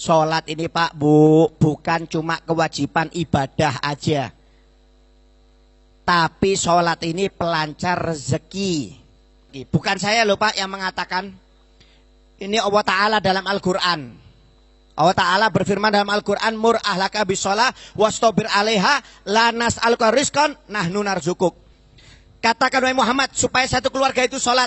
Sholat ini Pak Bu bukan cuma kewajiban ibadah aja, tapi sholat ini pelancar rezeki. Bukan saya loh Pak yang mengatakan. Ini Allah Ta'ala dalam Al-Quran. Allah Ta'ala berfirman dalam Al-Quran, mur ahlaka bisolah wastabir alaiha lanas alqa rizqan nahnu narzukuk. Katakan wahai Muhammad supaya satu keluarga itu sholat,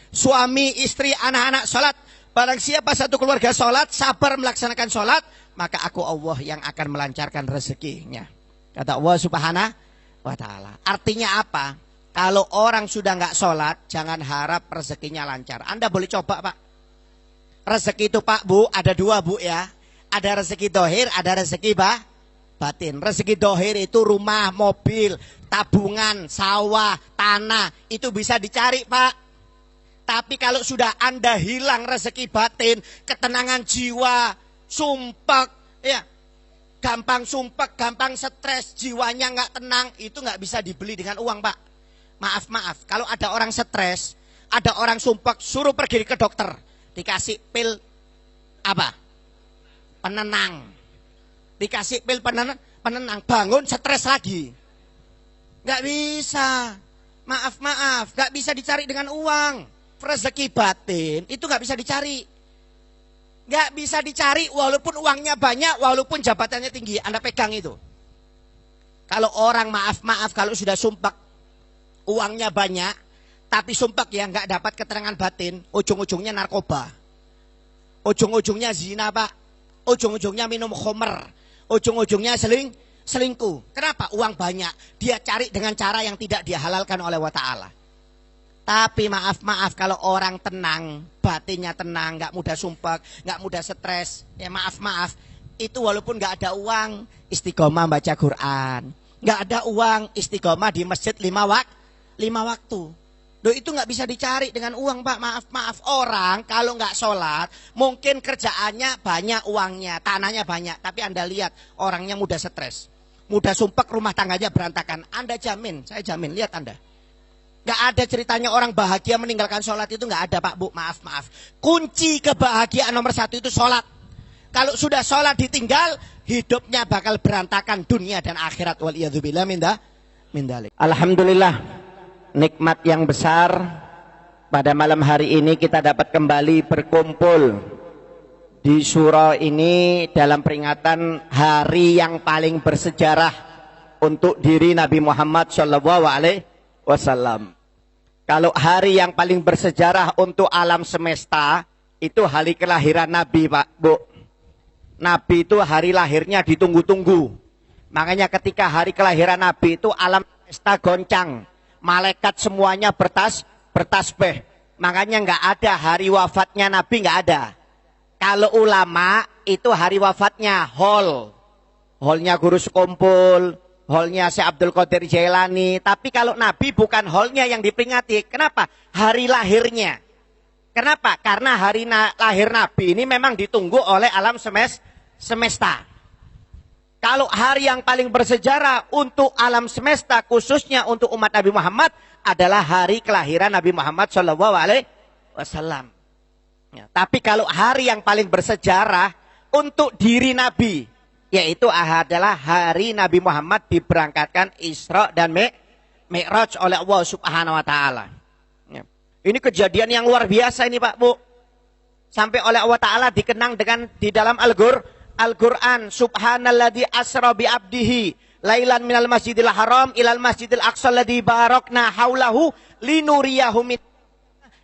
suami, istri, anak-anak sholat. Barang siapa satu keluarga sholat, sabar melaksanakan sholat, maka aku Allah yang akan melancarkan rezekinya. Kata Allah Subhanahu wa Ta'ala. Artinya apa? Kalau orang sudah nggak sholat, jangan harap rezekinya lancar. Anda boleh coba Pak. Rezeki itu Pak Bu ada dua Bu ya. Ada rezeki dohir, ada rezeki batin. Rezeki dohir itu rumah, mobil, tabungan, sawah, tanah. Itu bisa dicari Pak. Tapi kalau sudah Anda hilang rezeki batin, ketenangan jiwa, sumpek, ya, gampang sumpek, gampang stres, jiwanya nggak tenang, itu nggak bisa dibeli dengan uang Pak. Maaf, kalau ada orang stres, ada orang sumpek, suruh pergi ke dokter. Dikasih pil apa? Penenang. Dikasih pil penenang, bangun stres lagi. Nggak bisa. Maaf, nggak bisa dicari dengan uang. Rezeki batin itu nggak bisa dicari. Nggak bisa dicari walaupun uangnya banyak, walaupun jabatannya tinggi. Anda pegang itu. Kalau orang maaf kalau sudah sumpah uangnya banyak, tapi sumpah ya nggak dapat keterangan batin, ujung-ujungnya narkoba, ujung-ujungnya zina Pak, ujung-ujungnya minum khamr, ujung-ujungnya selingkuh. Kenapa? Uang banyak, dia cari dengan cara yang tidak dihalalkan oleh Allah Ta'ala. Tapi maaf kalau orang tenang, batinnya tenang, nggak mudah sumpah, nggak mudah stres, ya maaf, itu walaupun nggak ada uang, istiqomah baca Quran, nggak ada uang, istiqomah di masjid 5 waktu. Loh itu nggak bisa dicari dengan uang Pak. Maaf, orang kalau nggak sholat mungkin kerjaannya banyak, uangnya, tanahnya banyak, tapi Anda lihat orangnya mudah stres, mudah sumpek, rumah tangganya berantakan. Anda jamin, saya jamin, lihat Anda. Nggak ada ceritanya orang bahagia meninggalkan sholat, itu nggak ada Pak Bu. Maaf. Kunci kebahagiaan nomor 1 itu sholat. Kalau sudah sholat ditinggal, hidupnya bakal berantakan dunia dan akhirat. Waliyadzubillah min dzalik. Alhamdulillah. Nikmat yang besar pada malam hari ini kita dapat kembali berkumpul di surau ini dalam peringatan hari yang paling bersejarah untuk diri Nabi Muhammad SAW. Kalau hari yang paling bersejarah untuk alam semesta itu hari kelahiran Nabi Pak Bu. Nabi itu hari lahirnya ditunggu-tunggu. Makanya ketika hari kelahiran Nabi itu alam semesta goncang. Malaikat semuanya bertasbih. Makanya nggak ada hari wafatnya Nabi, nggak ada. Kalau ulama itu hari wafatnya holnya guru sekumpul, holnya Syekh Abdul Qadir Jailani. Tapi kalau Nabi bukan holnya yang diperingati. Kenapa? Hari lahirnya. Kenapa? Karena hari lahir Nabi ini memang ditunggu oleh alam semesta. Kalau hari yang paling bersejarah untuk alam semesta, khususnya untuk umat Nabi Muhammad, adalah hari kelahiran Nabi Muhammad SAW. Ya, tapi kalau hari yang paling bersejarah untuk diri Nabi, yaitu adalah hari Nabi Muhammad diberangkatkan Isra dan Mi'raj oleh Allah Subhanahu Wa Ta'ala. Ya. Ini kejadian yang luar biasa ini Pak Bu. Sampai oleh Allah Ta'ala dikenang dengan di dalam Al-Quran, subhanalladzi asra bi abdihi lailan minal masjidil haram ilal masjidil aqsa alladzi barakna haulahu linuriyahu min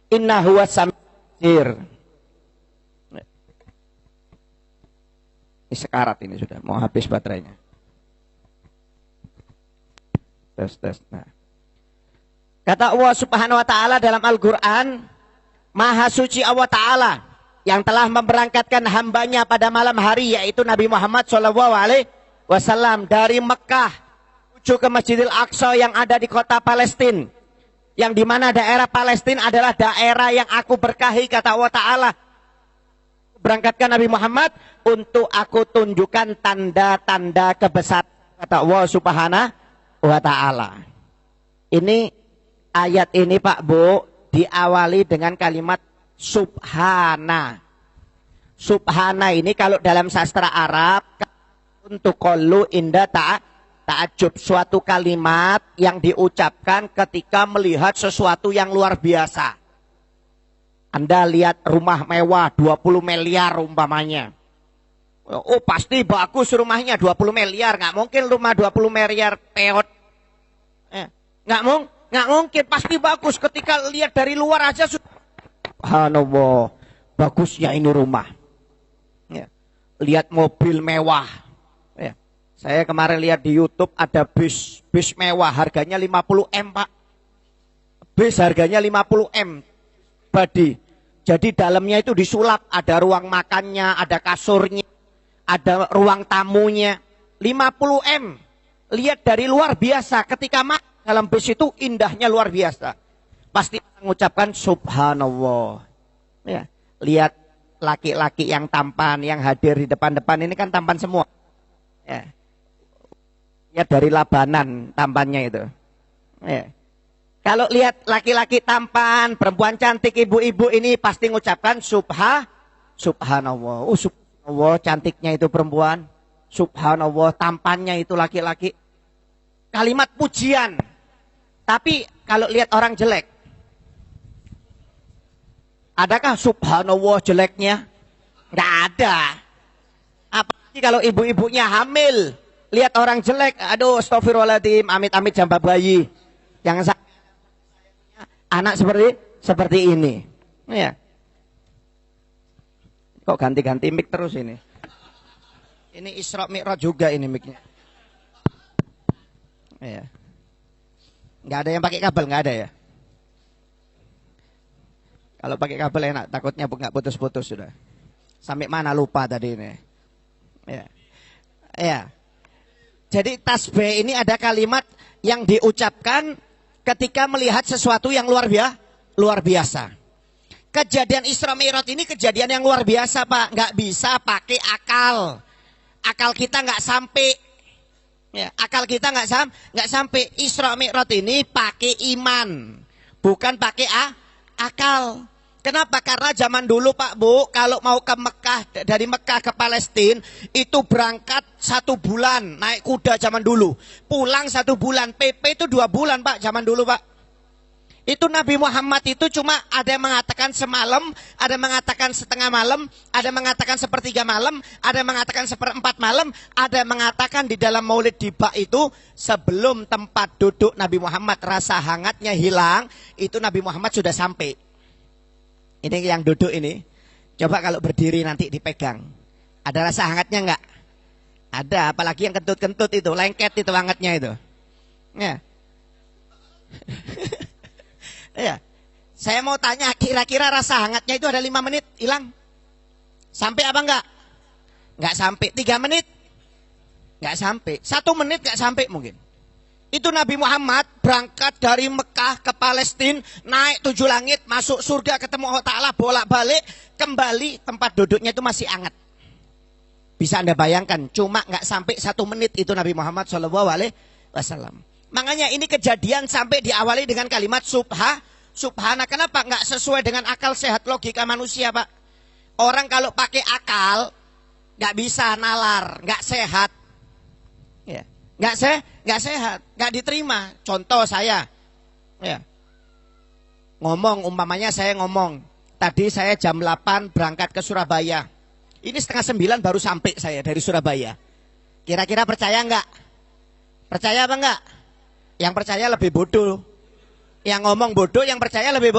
innahu was-sami'ir. Ini sekarat ini sudah mau habis baterainya. Tes. Nah. Kata Allah Subhanahu wa taala dalam Al-Quran, Maha suci Allah Ta'ala yang telah memberangkatkan hambanya pada malam hari, yaitu Nabi Muhammad SAW dari Mekah menuju ke Masjidil Aqsa yang ada di kota Palestina, yang dimana daerah Palestina adalah daerah yang aku berkahi, kata Allah Ta'ala. Berangkatkan Nabi Muhammad untuk aku tunjukkan tanda-tanda kebesaran, kata Allah Subhanahu wa Ta'ala. Ini ayat ini Pak Bu diawali dengan kalimat Subhana. Subhana ini kalau dalam sastra Arab untuk qalu inda ta'ajub, suatu kalimat yang diucapkan ketika melihat sesuatu yang luar biasa. Anda lihat rumah mewah 20 miliar umpamanya. Oh pasti bagus rumahnya 20 miliar, nggak mungkin rumah 20 miliar peot. Nggak mungkin, pasti bagus ketika lihat dari luar aja. Subhanallah, bagusnya ini rumah. Ya. Lihat mobil mewah. Ya. Saya kemarin lihat di YouTube ada bis mewah harganya 50 M Pak. Bis harganya 50 M. Badi. Jadi dalamnya itu disulap, ada ruang makannya, ada kasurnya, ada ruang tamunya. 50 M. Lihat dari luar biasa, ketika dalam bis itu indahnya luar biasa. Pasti mengucapkan subhanallah. Ya, lihat laki-laki yang tampan, yang hadir di depan-depan ini kan tampan semua. Ya. Lihat dari labanan tampannya itu. Ya. Kalau lihat laki-laki tampan, perempuan cantik, ibu-ibu ini pasti mengucapkan subhanallah. Subhanallah, cantiknya itu perempuan. Subhanallah, tampannya itu laki-laki. Kalimat pujian. Tapi kalau lihat orang jelek, adakah subhanallah jeleknya? Nggak ada. Apalagi kalau ibu-ibunya hamil, lihat orang jelek, aduh astagfirullahaladzim, amit-amit jambak bayi. Yang anak seperti ini. Ya. Kok ganti-ganti mic terus ini? Ini Isra Mi'raj juga ini micnya. Ya. Nggak ada yang pakai kabel, nggak ada ya? Kalau pakai kabel enak, takutnya nggak putus-putus sudah. Sampai mana lupa tadi ini. Ya. Ya. Jadi tasbih ini ada kalimat yang diucapkan ketika melihat sesuatu yang luar biasa. Kejadian Isra Mi'raj ini kejadian yang luar biasa Pak. Nggak bisa pakai akal. Akal kita nggak sampai. Ya, akal kita nggak sampai. Isra Mi'raj ini pakai iman, bukan pakai akal. Kenapa? Karena zaman dulu Pak Bu, kalau mau ke Mekah, dari Mekah ke Palestina itu berangkat 1 bulan naik kuda zaman dulu, pulang 1 bulan, PP itu 2 bulan Pak zaman dulu Pak. Itu Nabi Muhammad itu cuma ada yang mengatakan semalam, ada yang mengatakan setengah malam, ada yang mengatakan sepertiga malam, ada yang mengatakan seperempat malam, ada yang mengatakan di dalam Maulid Diba itu sebelum tempat duduk Nabi Muhammad rasa hangatnya hilang, itu Nabi Muhammad sudah sampai. Ini yang duduk ini, coba kalau berdiri nanti dipegang, ada rasa hangatnya enggak? Ada, apalagi yang kentut-kentut itu, lengket itu hangatnya itu. Ya. Ya, saya mau tanya, kira-kira rasa hangatnya itu ada 5 menit hilang? Sampai apa enggak? Enggak sampai. 3 menit? Enggak sampai. 1 menit enggak sampai mungkin. Itu Nabi Muhammad berangkat dari Mekah ke Palestina, naik 7 langit, masuk surga, ketemu Allah Ta'ala, bolak-balik, kembali tempat duduknya itu masih hangat. Bisa Anda bayangkan, cuma enggak sampai 1 menit itu Nabi Muhammad SAW. Makanya ini kejadian sampai diawali dengan kalimat subhana. Kenapa? Nggak sesuai dengan akal sehat logika manusia Pak. Orang kalau pakai akal nggak bisa nalar, nggak sehat. Ya. Nggak sehat, nggak diterima. Contoh saya, ya. Umpamanya saya ngomong, tadi saya jam 8 berangkat ke Surabaya. Ini setengah 9 baru sampai saya dari Surabaya. Kira-kira percaya nggak? Percaya apa nggak? Yang percaya lebih bodoh. Yang ngomong bodoh, yang percaya lebih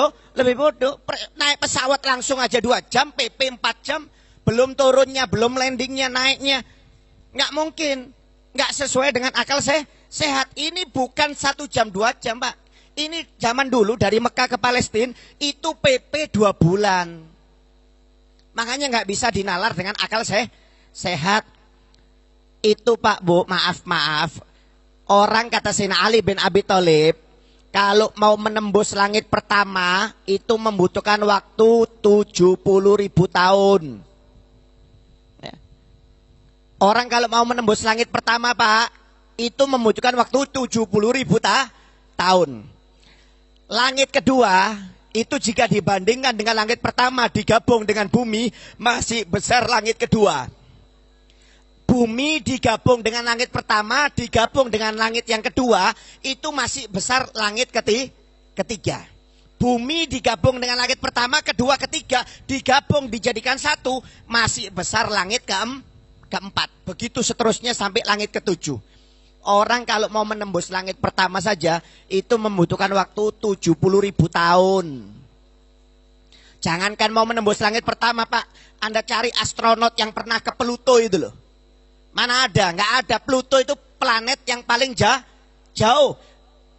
bodoh. Naik pesawat langsung aja 2 jam, PP 4 jam. Belum turunnya, belum landingnya, naiknya. Nggak mungkin. Nggak sesuai dengan akal sehat. Ini bukan 1 jam, 2 jam Pak. Ini zaman dulu dari Mekah ke Palestina, itu PP 2 bulan. Makanya nggak bisa dinalar dengan akal sehat. Itu Pak Bu, maaf. Orang kata Sayyidina Ali bin Abi Thalib, kalau mau menembus langit pertama, itu membutuhkan waktu 70.000 tahun. Ya. Orang kalau mau menembus langit pertama Pak, itu membutuhkan waktu 70.000 tahun. Langit kedua, itu jika dibandingkan dengan langit pertama digabung dengan bumi, masih besar langit kedua. Bumi digabung dengan langit pertama, digabung dengan langit yang kedua, itu masih besar langit ketiga. Bumi digabung dengan langit pertama, kedua, ketiga, digabung dijadikan satu, masih besar langit keempat. Begitu seterusnya sampai langit ketujuh. Orang kalau mau menembus langit pertama saja, itu membutuhkan waktu 70.000 tahun. Jangankan mau menembus langit pertama, Pak. Anda cari astronot yang pernah ke Pluto itu loh. Mana ada? Nggak ada. Pluto itu planet yang paling jauh.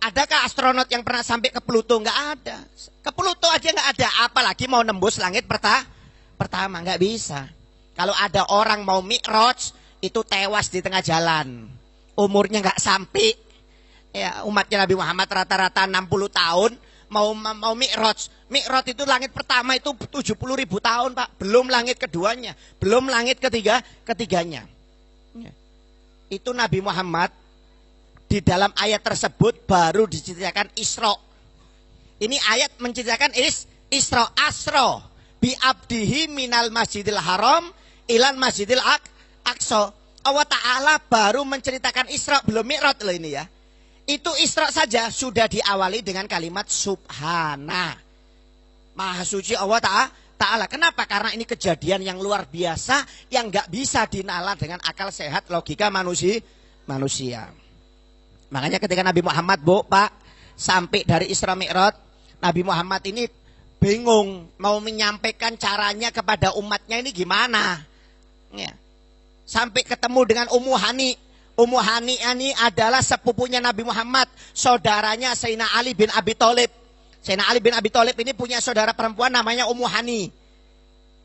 Adakah astronot yang pernah sampai ke Pluto? Nggak ada. Ke Pluto aja nggak ada. Apalagi mau nembus langit pertama. Nggak bisa. Kalau ada orang mau mi'raj, itu tewas di tengah jalan. Umurnya nggak sampai. Ya, umatnya Nabi Muhammad rata-rata 60 tahun. Mau mi'raj. Mi'raj itu langit pertama itu 70.000 tahun, Pak. Belum langit keduanya. Belum langit ketiganya. Ya. Itu Nabi Muhammad di dalam ayat tersebut baru diceritakan Isra. Ini ayat menceritakan Isra. Asra bi abdihi minal masjidil haram ilan masjidil aqsa. Allah Ta'ala baru menceritakan Isra, belum Mi'raj loh ini ya. Itu Isra saja sudah diawali dengan kalimat subhana. Maha suci Allah Ta'ala. Kenapa? Karena ini kejadian yang luar biasa yang gak bisa dinalar dengan akal sehat logika manusia. Makanya ketika Nabi Muhammad, Pak, sampai dari Isra Mi'raj, Nabi Muhammad ini bingung mau menyampaikan caranya kepada umatnya ini gimana. Ya. Sampai ketemu dengan Ummu Hani. Ummu Hani ini adalah sepupunya Nabi Muhammad, saudaranya Sayyidina Ali bin Abi Thalib. Sayyidina Ali bin Abi Thalib ini punya saudara perempuan namanya Ummu Hani.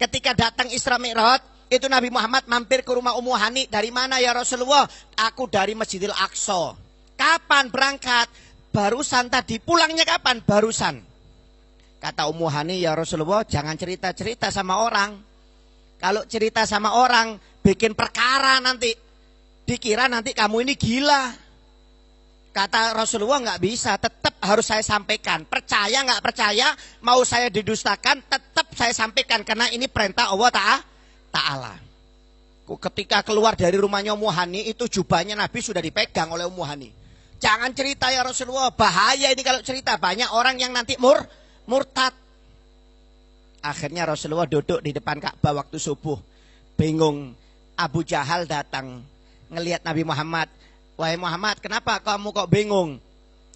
Ketika datang Isra Mi'raj, itu Nabi Muhammad mampir ke rumah Ummu Hani. Dari mana ya Rasulullah? Aku dari Masjidil Aqsa. Kapan berangkat? Barusan tadi. Pulangnya kapan? Barusan. Kata Ummu Hani, ya Rasulullah, jangan cerita-cerita sama orang. Kalau cerita sama orang, bikin perkara nanti. Dikira nanti kamu ini gila. Kata Rasulullah, nggak bisa, tetap harus saya sampaikan. Percaya nggak percaya, mau saya didustakan, tetap saya sampaikan. Karena ini perintah Allah Ta'ala. Ketika keluar dari rumahnya Ummu Hani, itu jubahnya Nabi sudah dipegang oleh Ummu Hani. Jangan cerita ya Rasulullah, bahaya ini kalau cerita. Banyak orang yang nanti murtad. Akhirnya Rasulullah duduk di depan Ka'bah waktu subuh. Bingung, Abu Jahal datang. Ngelihat Nabi Muhammad. Wahai Muhammad, kenapa kamu kok bingung?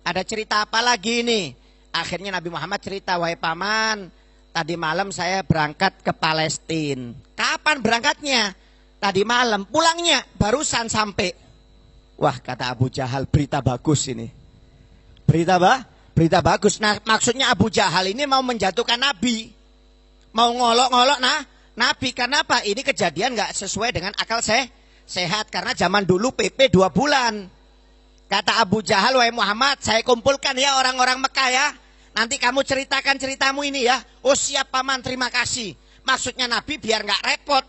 Ada cerita apa lagi ini? Akhirnya Nabi Muhammad cerita, wahai paman, tadi malam saya berangkat ke Palestina. Kapan berangkatnya? Tadi malam. Pulangnya barusan sampai. Wah, kata Abu Jahal, berita bagus ini. Berita bagus. Nah, maksudnya Abu Jahal ini mau menjatuhkan Nabi. Mau ngolok-ngolok Nabi. Kenapa? Ini kejadian gak sesuai dengan akal sehat. Karena zaman dulu PP 2 bulan. Kata Abu Jahal, wahai Muhammad, saya kumpulkan ya orang-orang Mekah ya. Nanti kamu ceritakan ceritamu ini ya. Oh siap paman, terima kasih. Maksudnya Nabi biar gak repot.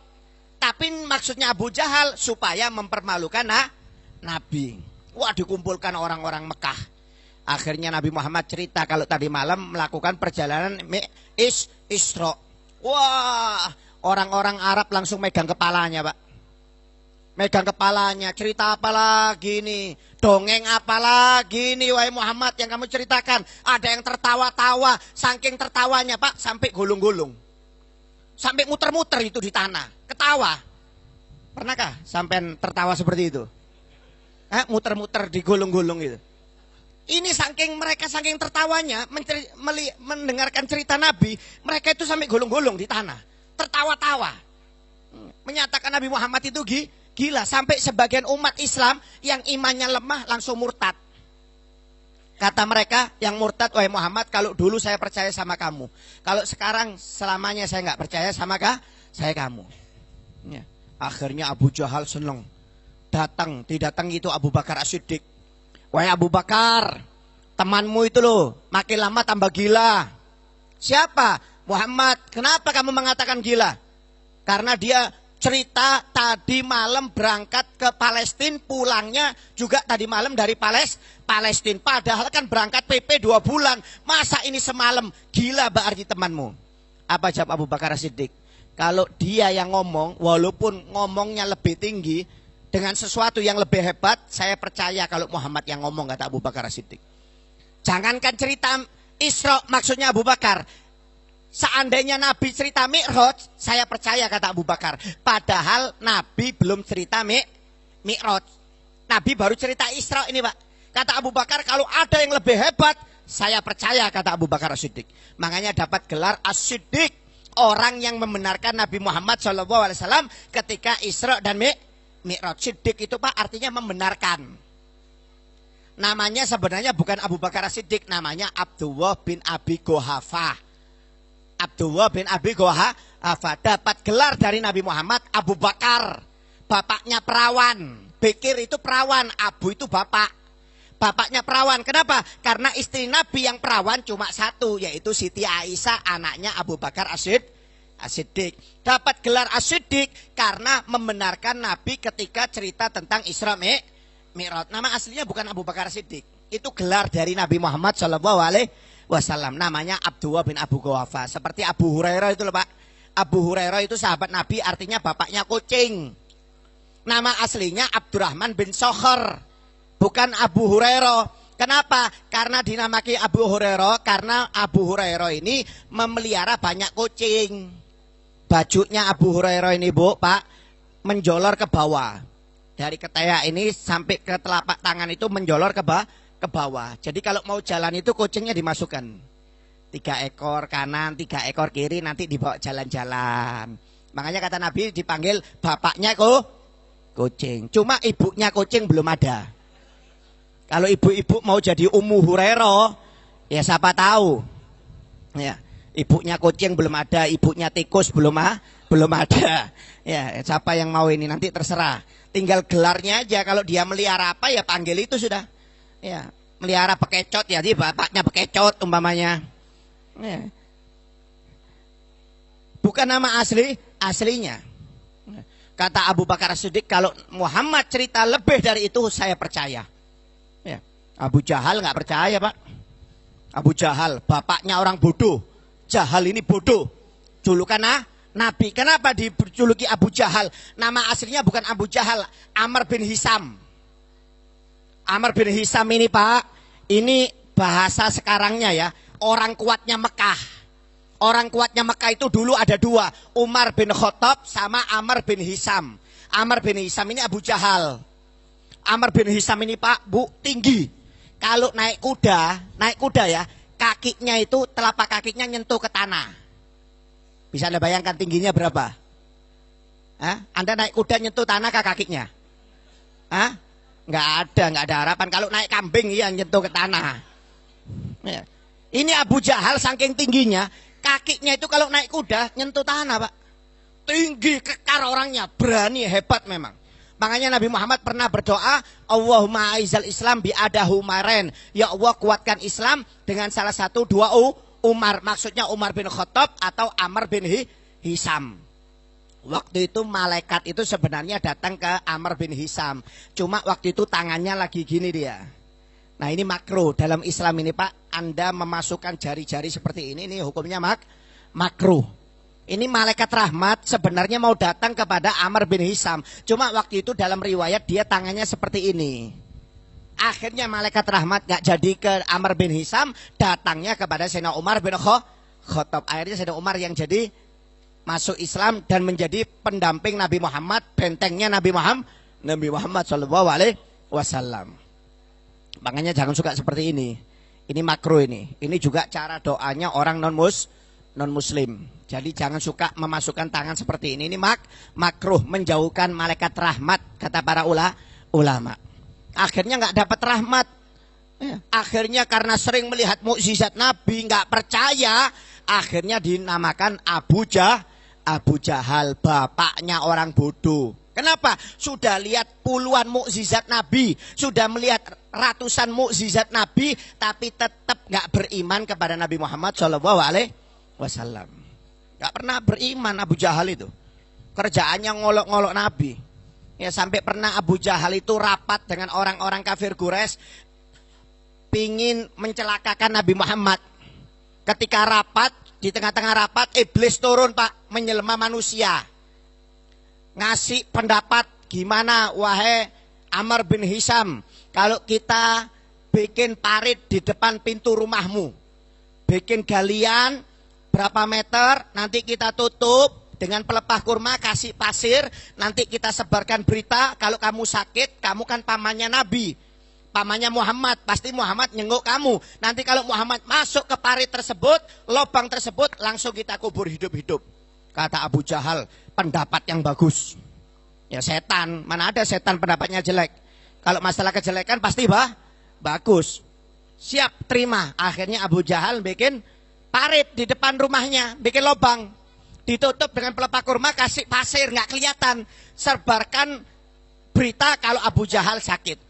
Tapi maksudnya Abu Jahal supaya mempermalukan Nabi. Wah, dikumpulkan orang-orang Mekah. Akhirnya Nabi Muhammad cerita kalau tadi malam melakukan perjalanan Isra. Wah, orang-orang Arab langsung megang kepalanya, Pak. Megang kepalanya, cerita apa lagi nih? Dongeng apa lagi nih, wahai Muhammad, yang kamu ceritakan? Ada yang tertawa-tawa, saking tertawanya, Pak, sampai gulung-gulung. Sampai muter-muter itu di tanah, ketawa. Pernahkah sampai tertawa seperti itu? Muter-muter di gulung-gulung itu. Ini mereka saking tertawanya mendengarkan cerita Nabi, mereka itu sampai gulung-gulung di tanah, tertawa-tawa. Menyatakan Nabi Muhammad itu gila, sampai sebagian umat Islam yang imannya lemah langsung murtad. Kata mereka yang murtad, wahai Muhammad, kalau dulu saya percaya sama kamu, kalau sekarang selamanya saya nggak percaya sama saya kamu. Ya. Akhirnya Abu Jahal seneng. Didatangi itu Abu Bakar As-Siddiq. Wahai Abu Bakar, temanmu itu loh, makin lama tambah gila. Siapa? Muhammad. Kenapa kamu mengatakan gila? Karena dia cerita tadi malam berangkat ke Palestina, pulangnya juga tadi malam dari Palestina. Padahal kan berangkat PP 2 bulan. Masa ini semalam? Gila berarti temanmu. Apa jawab Abu Bakar As-Siddiq? Kalau dia yang ngomong, walaupun ngomongnya lebih tinggi, dengan sesuatu yang lebih hebat, saya percaya kalau Muhammad yang ngomong, kata Abu Bakar As-Siddiq. Jangankan cerita Isra, maksudnya Abu Bakar. Seandainya Nabi cerita Mi'raj, saya percaya, kata Abu Bakar. Padahal Nabi belum cerita Mi'raj. Nabi baru cerita Isra ini, Pak. Kata Abu Bakar, kalau ada yang lebih hebat, saya percaya, kata Abu Bakar As-Siddiq. Makanya dapat gelar As-Siddiq, orang yang membenarkan Nabi Muhammad SAW ketika Isra dan Mi'raj. Siddiq itu, Pak, artinya membenarkan. Namanya sebenarnya bukan Abu Bakar As-Siddiq, namanya Abdullah bin Abi Quhafah. Abdullah bin Abi Quhafah dapat gelar dari Nabi Muhammad Abu Bakar. Bapaknya perawan. Bekir itu perawan, Abu itu bapak. Bapaknya perawan. Kenapa? Karena istri Nabi yang perawan cuma satu, yaitu Siti Aisyah, anaknya Abu Bakar As-Siddiq. Dapat gelar As-Siddiq karena membenarkan Nabi ketika cerita tentang Isra Mi'raj. Nama aslinya bukan Abu Bakar As-Siddiq. Itu gelar dari Nabi Muhammad SAW. Namanya Abdullah bin Abu Quhafah. Seperti Abu Hurairah itu loh, Pak. Abu Hurairah itu sahabat Nabi, artinya bapaknya kucing. Nama aslinya Abdurrahman bin Sokhor, bukan Abu Hurairah. Kenapa? Karena dinamaki Abu Hurairah karena Abu Hurairah ini memelihara banyak kucing. Bajunya Abu Hurairah ini, Bu, Pak, menjolor ke bawah. Dari ketiak ini sampai ke telapak tangan itu menjolor ke bawah. Jadi kalau mau jalan itu kucingnya dimasukkan. 3 ekor kanan, 3 ekor kiri, nanti dibawa jalan-jalan. Makanya kata Nabi dipanggil bapaknya kucing. Cuma ibunya kucing belum ada. Kalau ibu-ibu mau jadi Ummu Hurairah, ya siapa tahu. Ya, ibunya kucing belum ada, ibunya tikus belum ada. Ya, siapa yang mau ini nanti terserah. Tinggal gelarnya aja, kalau dia melihara apa ya panggil itu sudah. Ya, melihara bekecot ya, jadi bapaknya bekecot umpamanya. Ya. Bukan nama aslinya. Kata Abu Bakar As-Siddiq, kalau Muhammad cerita lebih dari itu saya percaya. Ya. Abu Jahal nggak percaya, Pak. Abu Jahal, bapaknya orang bodoh. Jahal ini bodoh. Julukan Nabi. Kenapa dijuluki Abu Jahal? Nama aslinya bukan Abu Jahal, Amr bin Hisam. Amr bin Hisam ini, Pak, ini bahasa sekarangnya ya, orang kuatnya Mekah. Orang kuatnya Mekah itu dulu ada 2, Umar bin Khattab sama Amr bin Hisam. Amr bin Hisam ini Abu Jahal. Amr bin Hisam ini, Pak, Bu, tinggi. Kalau naik kuda ya, kakinya itu, telapak kakinya nyentuh ke tanah. Bisa Anda bayangkan tingginya berapa? Anda naik kuda nyentuh tanah ke kakinya? Nggak ada harapan. Kalau naik kambing ya nyentuh ke tanah. Ya. Ini Abu Jahal saking tingginya, kakinya itu kalau naik kuda nyentuh tanah, Pak. Tinggi, kekar orangnya, berani, hebat memang. Makanya Nabi Muhammad pernah berdoa, Allahumma aizal Islam bi'adahu maren. Ya Allah, kuatkan Islam dengan salah satu 2 Umar, maksudnya Umar bin Khattab atau Amr bin Hisam. Waktu itu malaikat itu sebenarnya datang ke Amr bin Hisam. Cuma waktu itu tangannya lagi gini dia. Nah ini makruh dalam Islam ini, Pak. Anda memasukkan jari-jari seperti ini hukumnya makruh. Ini malaikat rahmat sebenarnya mau datang kepada Amr bin Hisam. Cuma waktu itu dalam riwayat dia tangannya seperti ini. Akhirnya malaikat rahmat gak jadi ke Amr bin Hisam, datangnya kepada Sayyidina Umar bin Khattab. Akhirnya Sayyidina Umar yang jadi masuk Islam dan menjadi pendamping Nabi Muhammad, bentengnya Nabi Muhammad SAW. Makanya jangan suka seperti ini. Ini makruh ini. Ini juga cara doanya orang non muslim. Jadi jangan suka memasukkan tangan seperti ini. Ini makruh, menjauhkan malaikat rahmat, kata para ulama. Akhirnya nggak dapat rahmat. Akhirnya karena sering melihat mukjizat Nabi nggak percaya. Akhirnya dinamakan Abu Jahal, bapaknya orang bodoh. Kenapa? Sudah lihat puluhan mukjizat Nabi, sudah melihat ratusan mukjizat Nabi, tapi tetap nggak beriman kepada Nabi Muhammad SAW. Nggak pernah beriman Abu Jahal itu. kerjaannya ngolok-ngolok Nabi. Ya sampai pernah Abu Jahal itu rapat dengan orang-orang kafir Quraisy pingin mencelakakan Nabi Muhammad. Ketika rapat, di tengah-tengah rapat iblis turun Pak, menjelma manusia. Ngasih pendapat, gimana wahai Amr bin Hisham, kalau kita bikin parit di depan pintu rumahmu, bikin galian berapa meter, nanti kita tutup dengan pelepah kurma, kasih pasir, nanti kita sebarkan berita, kalau kamu sakit, kamu kan pamannya Nabi, pamannya Muhammad, pasti Muhammad nyenguk kamu. Nanti kalau Muhammad masuk ke parit tersebut, lubang tersebut, langsung kita kubur hidup-hidup. Kata Abu Jahal, pendapat yang bagus. Ya setan, mana ada setan pendapatnya jelek. Kalau masalah kejelekan pasti bagus. Siap, terima. Akhirnya Abu Jahal bikin parit di depan rumahnya, bikin lubang. Ditutup dengan pelepah kurma, kasih pasir, nggak kelihatan. Sebarkan berita kalau Abu Jahal sakit.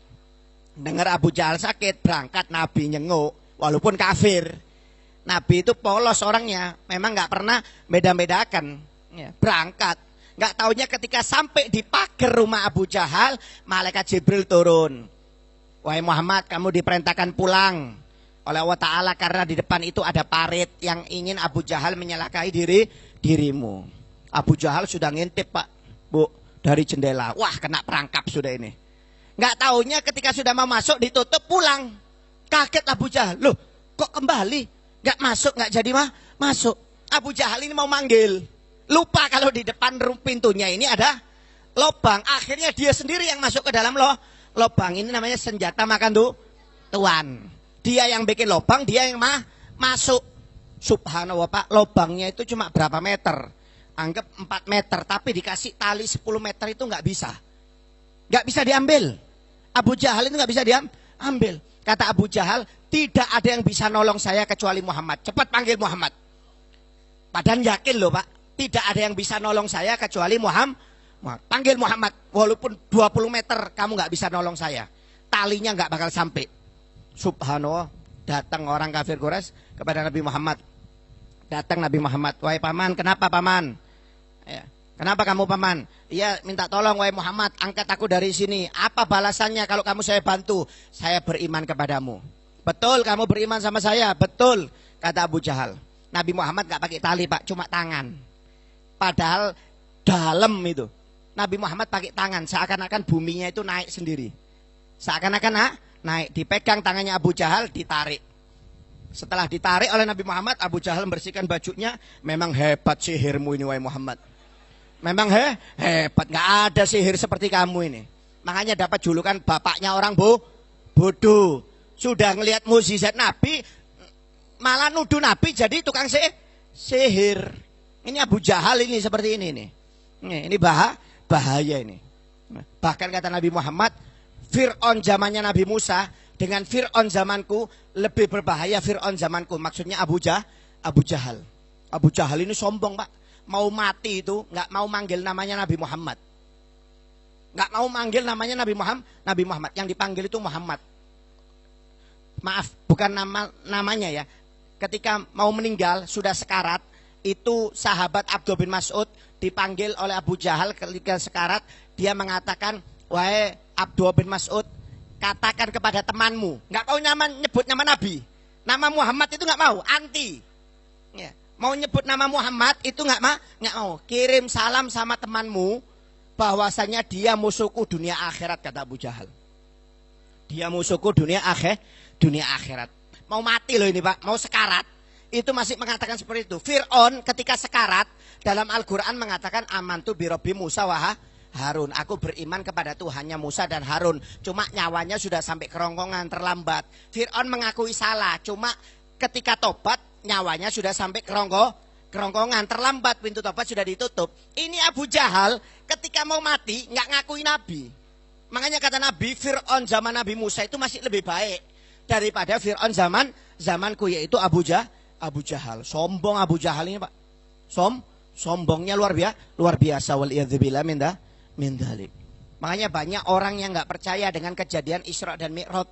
Dengar Abu Jahal sakit, berangkat Nabi nyenguk, walaupun kafir. Nabi itu polos orangnya, memang nggak pernah beda-bedakan. Ya, berangkat. Nggak taunya ketika sampai di pagar rumah Abu Jahal, malaikat Jibril turun. Wahai Muhammad, kamu diperintahkan pulang oleh Allah Ta'ala karena di depan itu ada parit yang ingin Abu Jahal menyelakai dirimu. Abu Jahal sudah ngintip Pak, Bu, dari jendela. Wah, kena perangkap sudah ini. Nggak taunya ketika sudah mau masuk ditutup, pulang. Kaget Abu Jahal. Loh, kok kembali? Nggak masuk, nggak jadi masuk. Abu Jahal ini mau manggil. Lupa kalau di depan pintunya ini ada lubang. Akhirnya dia sendiri yang masuk ke dalam lubang. Ini namanya senjata makan tuan. Dia yang bikin lubang, dia yang masuk. Subhanallah Pak, lubangnya itu cuma berapa meter? Anggap 4 meter, tapi dikasih tali 10 meter itu nggak bisa. Nggak bisa diambil. Abu Jahal itu nggak bisa diambil. Kata Abu Jahal, tidak ada yang bisa nolong saya kecuali Muhammad. Cepat panggil Muhammad. Padahal yakin loh Pak. Tidak ada yang bisa nolong saya kecuali Muhammad. Panggil Muhammad. Walaupun 20 meter kamu nggak bisa nolong saya. Talinya nggak bakal sampai. Subhanallah. Datang orang kafir Quraisy kepada Nabi Muhammad. Datang Nabi Muhammad. Wahai paman, kenapa paman? Ya. Kenapa kamu paman? Iya minta tolong wahai Muhammad. Angkat aku dari sini. Apa balasannya kalau kamu saya bantu? Saya beriman kepadamu. Betul kamu beriman sama saya? Betul. Kata Abu Jahal. Nabi Muhammad nggak pakai tali Pak. Cuma tangan. Padahal dalam itu. Nabi Muhammad pakai tangan. Seakan-akan buminya itu naik sendiri. Seakan-akan naik. Dipegang tangannya Abu Jahal, ditarik. Setelah ditarik oleh Nabi Muhammad, Abu Jahal membersihkan bajunya. Memang hebat sihirmu ini wahai Muhammad. Memang hebat. Nggak ada sihir seperti kamu ini. Makanya dapat julukan bapaknya orang bodoh. Sudah ngelihat mukjizat Nabi, malah nuduh Nabi jadi tukang sihir. Ini Abu Jahal ini seperti ini nih. Ini bahaya ini. Bahkan kata Nabi Muhammad, Fir'aun zamannya Nabi Musa dengan Fir'aun zamanku lebih berbahaya Fir'aun zamanku. Maksudnya Abu Jahal. Abu Jahal ini sombong Pak. Mau mati itu nggak mau manggil namanya Nabi Muhammad. Nggak mau manggil namanya Nabi Muhammad. Yang dipanggil itu Muhammad. Maaf, bukan namanya ya. Ketika mau meninggal sudah sekarat. Itu sahabat Abdul bin Mas'ud dipanggil oleh Abu Jahal ketika sekarat. Dia mengatakan, wahai Abdul bin Mas'ud, katakan kepada temanmu. Nggak mau nyebut nama Nabi. Nama Muhammad itu nggak mau, anti. Ya. Mau nyebut nama Muhammad itu nggak mau. Kirim salam sama temanmu bahwasanya dia musuhku dunia akhirat, kata Abu Jahal. Dia musuhku dunia akhirat. Mau mati loh ini Pak, mau sekarat. Itu masih mengatakan seperti itu. Fir'aun ketika sekarat dalam Al-Quran mengatakan amantu birabbi Musa wa Harun. Aku beriman kepada Tuhannya Musa dan Harun. Cuma nyawanya sudah sampai kerongkongan, terlambat. Fir'aun mengakui salah. Cuma ketika tobat nyawanya sudah sampai kerongkongan, terlambat, pintu tobat sudah ditutup. Ini Abu Jahal ketika mau mati nggak ngakui Nabi. Makanya kata Nabi, Fir'aun zaman Nabi Musa itu masih lebih baik daripada Fir'aun zamanku, yaitu Abu Jahal. Sombong Abu Jahal ini Pak. Sombongnya luar biasa. Waliyadzubillah min dzalik. Makanya banyak orang yang nggak percaya dengan kejadian Isra dan Mi'raj.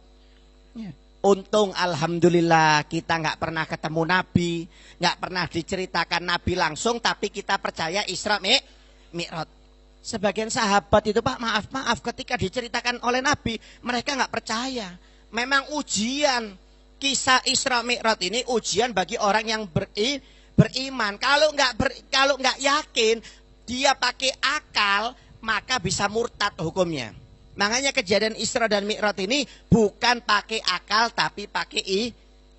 Ya. Untung alhamdulillah kita nggak pernah ketemu Nabi, nggak pernah diceritakan Nabi langsung, tapi kita percaya Isra Mi'raj. Sebagian sahabat itu Pak, maaf ketika diceritakan oleh Nabi, mereka nggak percaya. Memang ujian kisah Isra Mi'raj ini ujian bagi orang yang beriman. Kalau nggak yakin, dia pakai akal, maka bisa murtad hukumnya. Makanya kejadian Isra dan Mi'raj ini bukan pakai akal tapi pakai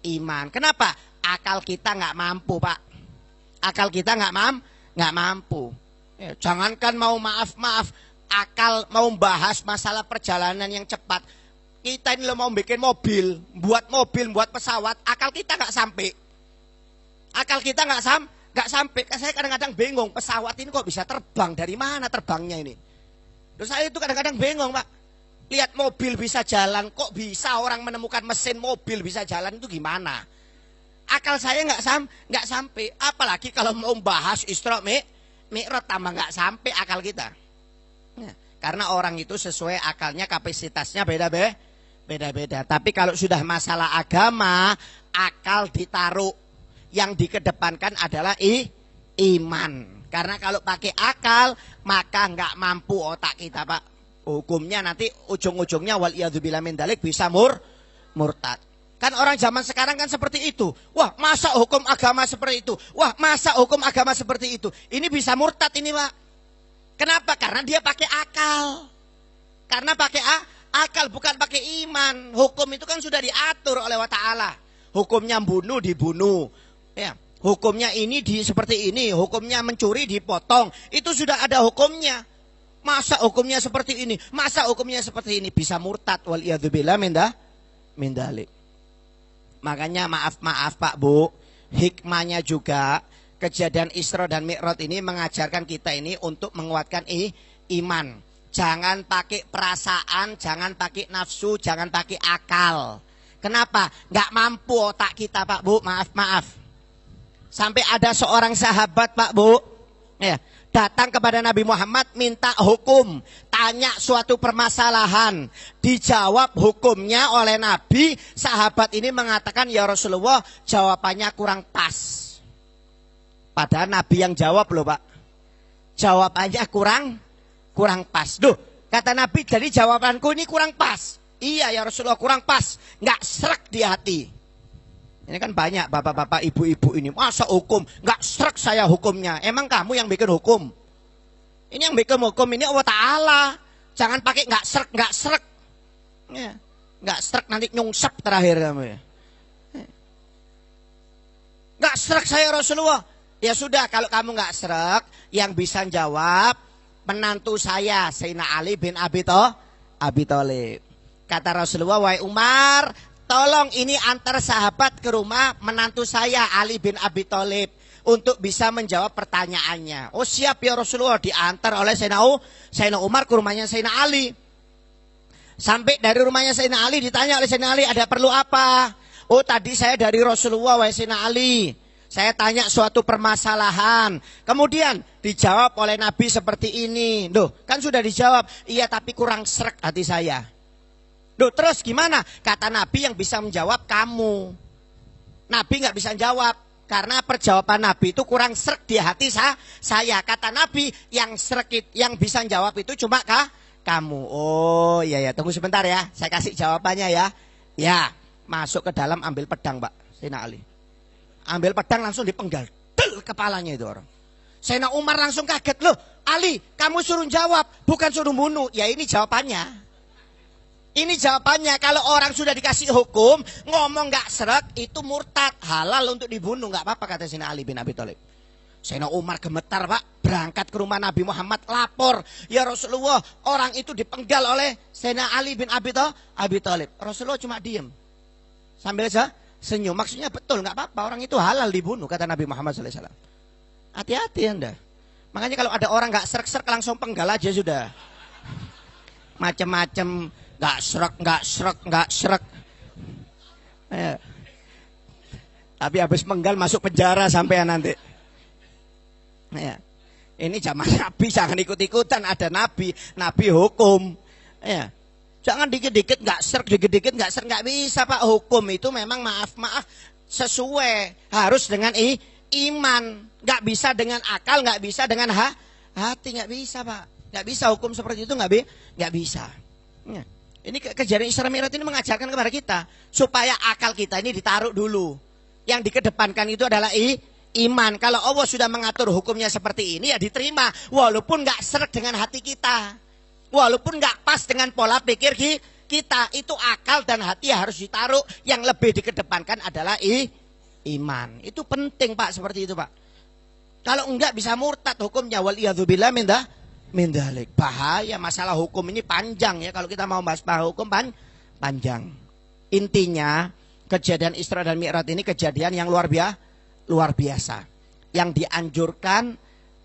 iman. Kenapa? Akal kita nggak mampu Pak. Akal kita nggak mampu. Ya, jangankan mau maaf, akal mau bahas masalah perjalanan yang cepat. Kita ini lo mau bikin mobil, buat pesawat, akal kita nggak sampai. Akal kita nggak sampai. Saya kadang-kadang bingung, pesawat ini kok bisa terbang, dari mana terbangnya ini? Terus saya itu kadang-kadang bingung Pak. Lihat mobil bisa jalan, kok bisa orang menemukan mesin mobil bisa jalan, itu gimana? Akal saya nggak sampai. Apalagi kalau mau bahas Isra Mi'raj, tambah nggak sampai akal kita. Ya, karena orang itu sesuai akalnya, kapasitasnya beda-beda. Tapi kalau sudah masalah agama, akal ditaruh. Yang dikedepankan adalah iman. Karena kalau pakai akal, maka nggak mampu otak kita Pak. Hukumnya nanti ujung-ujungnya waliyadzubillah min dzalik bisa murtad. Kan orang zaman sekarang kan seperti itu. Wah, masa hukum agama seperti itu? Wah, masa hukum agama seperti itu? Ini bisa murtad ini Pak. Kenapa? Karena dia pakai akal. Karena pakai akal, bukan pakai iman. Hukum itu kan sudah diatur oleh Allah Ta'ala. Hukumnya bunuh, dibunuh. Ya, hukumnya ini seperti ini. Hukumnya mencuri, dipotong. Itu sudah ada hukumnya. Masa hukumnya seperti ini? Masa hukumnya seperti ini? Bisa murtad. Waliyadzubillah min dzalik. Makanya maaf Pak Bu, hikmahnya juga kejadian Isra dan Mi'raj ini mengajarkan kita ini untuk menguatkan iman. Jangan pakai perasaan, jangan pakai nafsu, jangan pakai akal. Kenapa? Nggak mampu otak kita Pak Bu, maaf. Sampai ada seorang sahabat Pak Bu, ya, datang kepada Nabi Muhammad minta hukum, tanya suatu permasalahan, dijawab hukumnya oleh Nabi. Sahabat ini mengatakan, ya Rasulullah, jawabannya kurang pas. Padahal Nabi yang jawab loh Pak, jawabannya kurang pas. Duh, kata Nabi, jadi jawabanku ini kurang pas. Iya ya Rasulullah, kurang pas, nggak srek di hati. Ini kan banyak bapak-bapak, ibu-ibu ini, masa hukum, nggak srek saya hukumnya. Emang kamu yang bikin hukum? Ini yang bikin hukum ini Allah Ta'ala. Jangan pakai nggak srek. Ya, nggak srek nanti nyungsep terakhir kamu ya. Nggak srek saya Rasulullah. Ya sudah, kalau kamu nggak srek, yang bisa jawab menantu saya, Sayyidina Ali bin Abi Thalib. Kata Rasulullah, wahai Umar, tolong ini antar sahabat ke rumah menantu saya Ali bin Abi Thalib untuk bisa menjawab pertanyaannya. Oh siap ya Rasulullah, diantar oleh Sayyidina Umar ke rumahnya Sayyidina Ali. Sampai dari rumahnya Sayyidina Ali ditanya oleh Sayyidina Ali, ada perlu apa? Oh tadi saya dari Rasulullah wahai Sayyidina Ali. Saya tanya suatu permasalahan. Kemudian dijawab oleh Nabi seperti ini. Duh, kan sudah dijawab. Iya tapi kurang srek hati saya. Duh, terus gimana? Kata Nabi yang bisa menjawab kamu. Nabi nggak bisa jawab karena perjawaban Nabi itu kurang srek di hati saya. Kata Nabi yang srek, yang bisa jawab itu cuma kamu. Oh iya ya, tunggu sebentar ya. Saya kasih jawabannya ya. Ya, masuk ke dalam ambil pedang Pak Sayyidina Ali. Ambil pedang langsung dipenggal. Del kepalanya itu orang. Sayyidina Umar langsung kaget. Loh, Ali, kamu suruh jawab, bukan suruh bunuh. Ya ini jawabannya. Ini jawabannya, kalau orang sudah dikasih hukum, ngomong gak srek, itu murtad, halal untuk dibunuh, gak apa-apa kata Sayyidina Ali bin Abi Thalib. Sayyidina Umar gemetar Pak, berangkat ke rumah Nabi Muhammad, lapor, ya Rasulullah, orang itu dipenggal oleh Sayyidina Ali bin Abi Thalib. Rasulullah cuma diem, sambil aja senyum, maksudnya betul, gak apa-apa, orang itu halal dibunuh, kata Nabi Muhammad SAW. Hati-hati Anda, makanya kalau ada orang gak srek-srek, langsung penggal aja sudah. Macem-macem, nggak srek. Ya. Tapi habis menggal masuk penjara sampean nanti. Ya. Ini zaman Nabi, jangan ikut-ikutan. Ada Nabi hukum. Ya. Jangan dikit-dikit nggak srek, dikit-dikit nggak srek, nggak bisa Pak. Hukum itu memang maaf sesuai, harus dengan iman, nggak bisa dengan akal, nggak bisa dengan hati, nggak bisa Pak. Nggak bisa hukum seperti itu, nggak bisa. Ya. Ini kejadian Isra Mi'raj ini mengajarkan kepada kita supaya akal kita ini ditaruh dulu. Yang dikedepankan itu adalah iman. Kalau Allah sudah mengatur hukumnya seperti ini ya diterima, walaupun nggak seret dengan hati kita, walaupun nggak pas dengan pola pikir kita. Itu akal dan hati harus ditaruh. Yang lebih dikedepankan adalah iman. Itu penting Pak, seperti itu Pak. Kalau enggak bisa murtad hukumnya, waliyadzubillah min dzalik. Bahaya, masalah hukum ini panjang ya. Kalau kita mau bahas hukum panjang. Intinya kejadian Isra dan Mi'raj ini kejadian yang luar biasa. Yang dianjurkan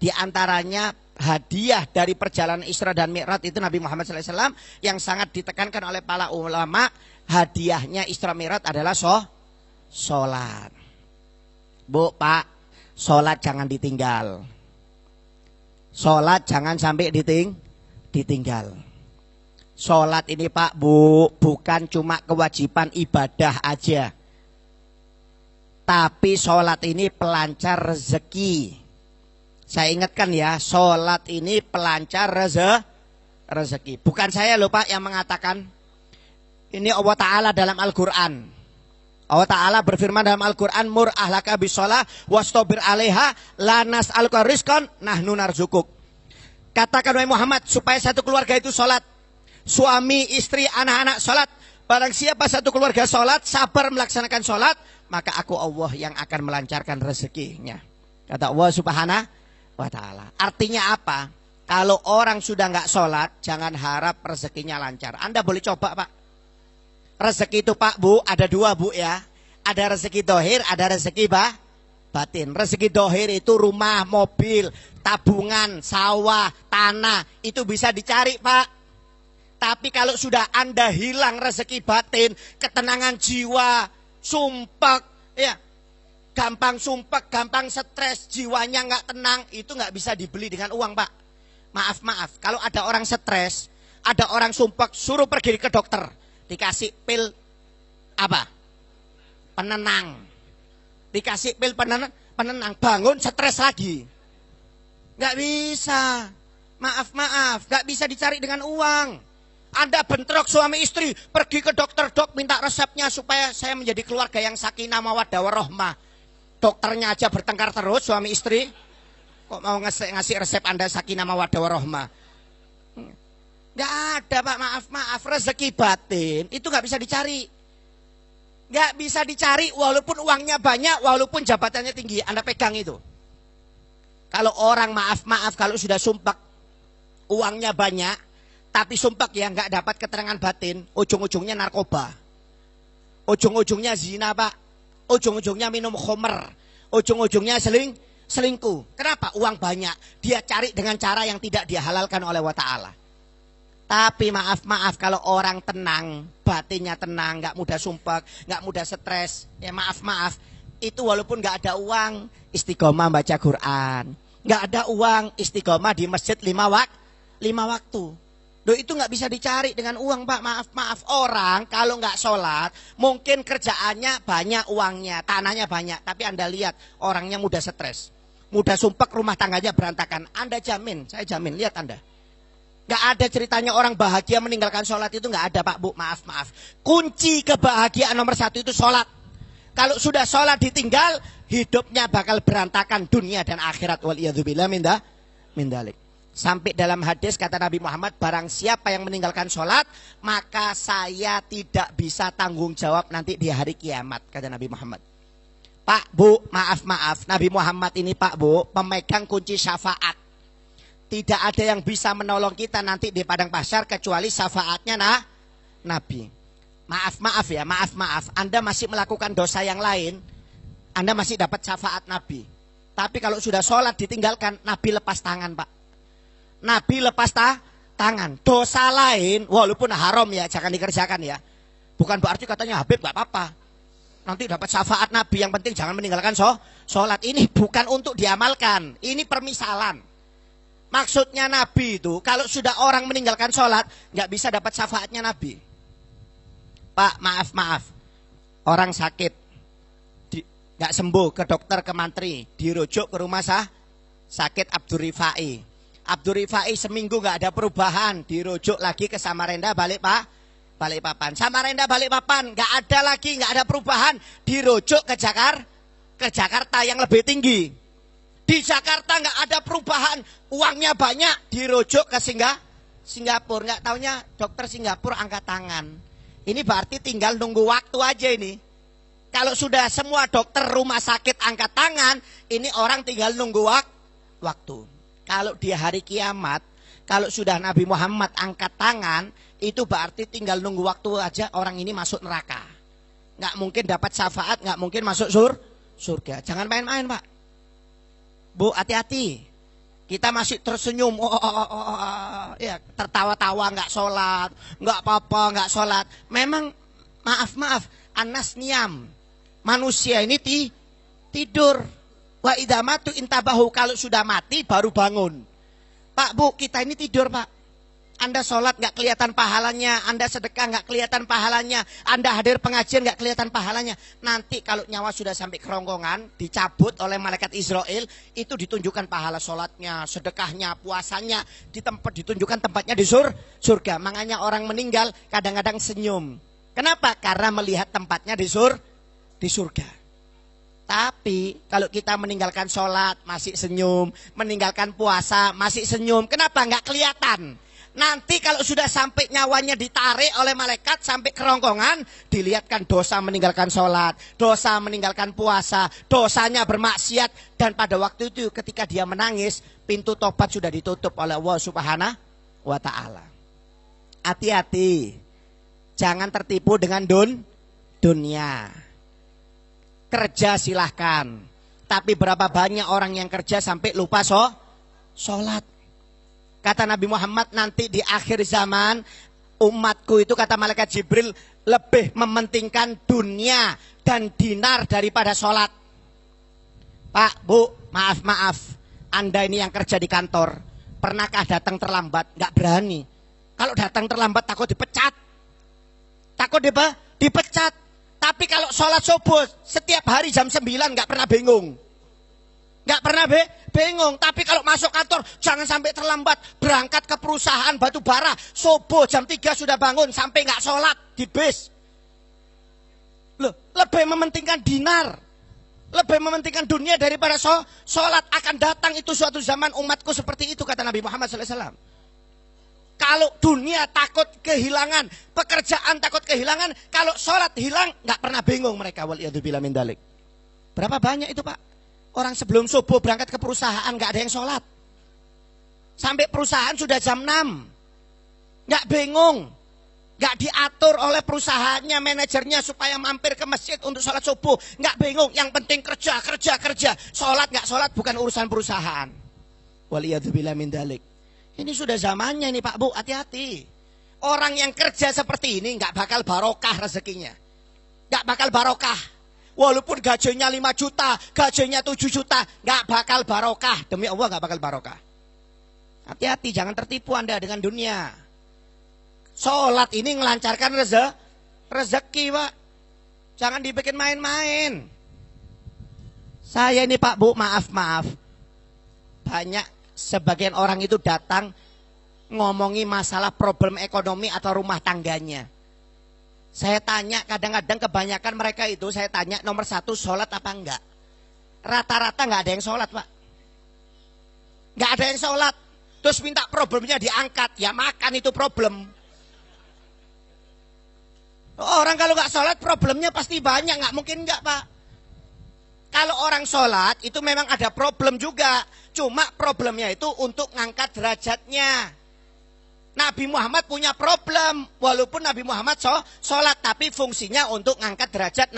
diantaranya hadiah dari perjalanan Isra dan Mi'raj itu Nabi Muhammad SAW yang sangat ditekankan oleh para ulama. Hadiahnya Isra Mi'raj adalah sholat. Bu, Pak, sholat jangan ditinggal. Sholat jangan sampai ditinggal. Sholat ini Pak, Bu, bukan cuma kewajiban ibadah aja. Tapi sholat ini pelancar rezeki. Saya ingatkan ya, sholat ini pelancar rezeki. Bukan saya loh Pak yang mengatakan. Ini Allah Ta'ala dalam Al-Quran. Allah Ta'ala berfirman dalam Al-Quran, mur ahlaka bisolah wastabir alaiha lanas alqa rizqan nahnu narzukuk. Katakan wahai Muhammad supaya satu keluarga itu sholat. Suami, istri, anak-anak sholat. Barang siapa satu keluarga sholat, sabar melaksanakan sholat, maka aku Allah yang akan melancarkan rezekinya. Kata Allah Subhanahu wa Ta'ala. Artinya apa? Kalau orang sudah nggak sholat, jangan harap rezekinya lancar. Anda boleh coba Pak. Rezeki itu Pak, Bu, ada dua Bu ya. Ada rezeki dohir, ada rezeki batin. Rezeki dohir itu rumah, mobil, tabungan, sawah, tanah. Itu bisa dicari Pak. Tapi kalau sudah Anda hilang rezeki batin, ketenangan jiwa, sumpek, ya, gampang sumpek, gampang stres, jiwanya nggak tenang, itu nggak bisa dibeli dengan uang Pak. Maaf, kalau ada orang stres, ada orang sumpek, suruh pergi ke dokter. Dikasih pil apa? Penenang. Dikasih pil penenang, bangun stres lagi. Nggak bisa. Maaf, nggak bisa dicari dengan uang. Anda bentrok suami istri, pergi ke dokter, dok minta resepnya supaya saya menjadi keluarga yang sakinah mawaddah warahmah. Dokternya aja bertengkar terus suami istri. Kok mau ngasih resep Anda sakinah mawaddah warahmah? Nggak ada Pak, maaf, rezeki batin itu nggak bisa dicari. Nggak bisa dicari walaupun uangnya banyak, walaupun jabatannya tinggi, Anda pegang itu. Kalau orang maaf, kalau sudah sumpah uangnya banyak, tapi sumpah ya nggak dapat keterangan batin, ujung-ujungnya narkoba. Ujung-ujungnya zina Pak, ujung-ujungnya minum khamr, ujung-ujungnya selingkuh. Kenapa? Uang banyak, dia cari dengan cara yang tidak dihalalkan oleh Allah Ta'ala. Tapi maaf, kalau orang tenang, batinnya tenang, nggak mudah sumpah, nggak mudah stres, ya maaf, itu walaupun nggak ada uang, istiqomah baca Quran, nggak ada uang, istiqomah di masjid 5 waktu. Loh, itu nggak bisa dicari dengan uang Pak, maaf, orang kalau nggak sholat, mungkin kerjaannya banyak uangnya, tanahnya banyak, tapi Anda lihat orangnya mudah stres, mudah sumpah, rumah tangganya berantakan. Anda jamin, saya jamin, lihat Anda. Gak ada ceritanya orang bahagia meninggalkan sholat, itu gak ada Pak, Bu, maaf. Kunci kebahagiaan nomor 1 itu sholat. Kalau sudah sholat ditinggal, hidupnya bakal berantakan dunia dan akhirat. Waliyadzubillah min dzalik. Sampai dalam hadis kata Nabi Muhammad, barang siapa yang meninggalkan sholat, maka saya tidak bisa tanggung jawab nanti di hari kiamat, kata Nabi Muhammad. Pak, Bu, maaf, Nabi Muhammad ini Pak, Bu, pemegang kunci syafaat. Tidak ada yang bisa menolong kita nanti di padang mahsyar kecuali syafaatnya Nabi. Maaf. Anda masih melakukan dosa yang lain, Anda masih dapat syafaat Nabi. Tapi kalau sudah sholat ditinggalkan, Nabi lepas tangan Pak. Nabi lepas tangan. Dosa lain, walaupun haram ya, jangan dikerjakan ya. Bukan berarti katanya Habib gak apa-apa. Nanti dapat syafaat Nabi, yang penting jangan meninggalkan sholat. Ini bukan untuk diamalkan, ini permisalan. Maksudnya Nabi itu, kalau sudah orang meninggalkan sholat, nggak bisa dapat syafaatnya Nabi. Pak, maaf. Orang sakit, nggak sembuh, ke dokter, ke mantri, dirujuk ke rumah sakit Abdur Rifai. Abdul Rifai seminggu nggak ada perubahan, dirujuk lagi ke Samarinda Balikpapan. Samarinda Balikpapan nggak ada lagi, nggak ada perubahan, dirujuk ke Jakarta yang lebih tinggi. Di Jakarta nggak ada perubahan, uangnya banyak, dirujuk ke Singapura. Nggak taunya dokter Singapura angkat tangan. Ini berarti tinggal nunggu waktu aja ini. Kalau sudah semua dokter rumah sakit angkat tangan, ini orang tinggal nunggu waktu. Kalau di hari kiamat, kalau sudah Nabi Muhammad angkat tangan, itu berarti tinggal nunggu waktu aja orang ini masuk neraka. Nggak mungkin dapat syafaat, nggak mungkin masuk surga. Jangan main-main, Pak. Bu, hati-hati. Kita masih tersenyum, ya, tertawa-tawa, nggak sholat, nggak apa-apa, nggak sholat. Memang, maaf, anas niam. Manusia ini tidur. Wa idamatu intabahu, kalau sudah mati baru bangun. Pak, Bu, kita ini tidur, Pak. Anda sholat nggak kelihatan pahalanya, Anda sedekah nggak kelihatan pahalanya, Anda hadir pengajian nggak kelihatan pahalanya. Nanti kalau nyawa sudah sampai kerongkongan, dicabut oleh malaikat Israel, itu ditunjukkan pahala sholatnya, sedekahnya, puasanya, ditunjukkan tempatnya di surga. Makanya orang meninggal kadang-kadang senyum. Kenapa? Karena melihat tempatnya di surga. Tapi kalau kita meninggalkan sholat masih senyum, meninggalkan puasa masih senyum. Kenapa? Nggak kelihatan. Nanti kalau sudah sampai nyawanya ditarik oleh malaikat sampai kerongkongan, dilihatkan dosa meninggalkan sholat, dosa meninggalkan puasa, dosanya bermaksiat. Dan pada waktu itu ketika dia menangis, pintu tobat sudah ditutup oleh Allah Subhanahu wa Ta'ala. Hati-hati, jangan tertipu dengan dunia. Kerja silahkan, tapi berapa banyak orang yang kerja sampai lupa sholat. Kata Nabi Muhammad, nanti di akhir zaman umatku itu, kata malaikat Jibril, lebih mementingkan dunia dan dinar daripada sholat. Pak, Bu, maaf, Anda ini yang kerja di kantor, pernahkah datang terlambat? Nggak berani. Kalau datang terlambat takut dipecat. Dipecat. Tapi kalau sholat subuh setiap hari jam 9 nggak pernah bingung. Bingung. Tapi kalau masuk kantor jangan sampai terlambat. Berangkat ke perusahaan batu bara, subuh jam 3 sudah bangun sampai nggak sholat di bis. Loh, lebih mementingkan dinar, lebih mementingkan dunia daripada sholat. Akan datang itu suatu zaman umatku seperti itu, kata Nabi Muhammad SAW. Kalau dunia takut kehilangan, pekerjaan takut kehilangan, kalau sholat hilang, nggak pernah bingung mereka. Waliyadzubillah min dalik. Berapa banyak itu, Pak? Orang sebelum subuh berangkat ke perusahaan, nggak ada yang sholat. Sampai perusahaan sudah jam 6. Nggak bingung. Nggak diatur oleh perusahaannya, manajernya supaya mampir ke masjid untuk sholat subuh. Nggak bingung, yang penting kerja. Sholat nggak sholat bukan urusan perusahaan. Waliyadzubillah min dalik. Ini sudah zamannya ini, Pak, Bu, hati-hati. Orang yang kerja seperti ini nggak bakal barokah rezekinya. Nggak bakal barokah. Walaupun gajinya 5 juta, gajinya 7 juta, nggak bakal barokah. Demi Allah nggak bakal barokah. Hati-hati, jangan tertipu Anda dengan dunia. Sholat ini ngelancarkan rezeki, Pak. Jangan dibikin main-main. Saya ini, Pak, Bu, maaf. Banyak sebagian orang itu datang ngomongi masalah problem ekonomi atau rumah tangganya. Saya tanya, kadang-kadang kebanyakan mereka itu saya tanya, nomor 1 sholat apa enggak? Rata-rata enggak ada yang sholat, Pak. Enggak ada yang sholat. Terus minta problemnya diangkat, ya makan itu problem. Orang kalau enggak sholat problemnya pasti banyak, enggak mungkin enggak, Pak. Kalau orang sholat itu memang ada problem juga. Cuma problemnya itu untuk ngangkat derajatnya. Nabi Muhammad punya problem. Walaupun Nabi Muhammad sholat, tapi fungsinya untuk ngangkat derajat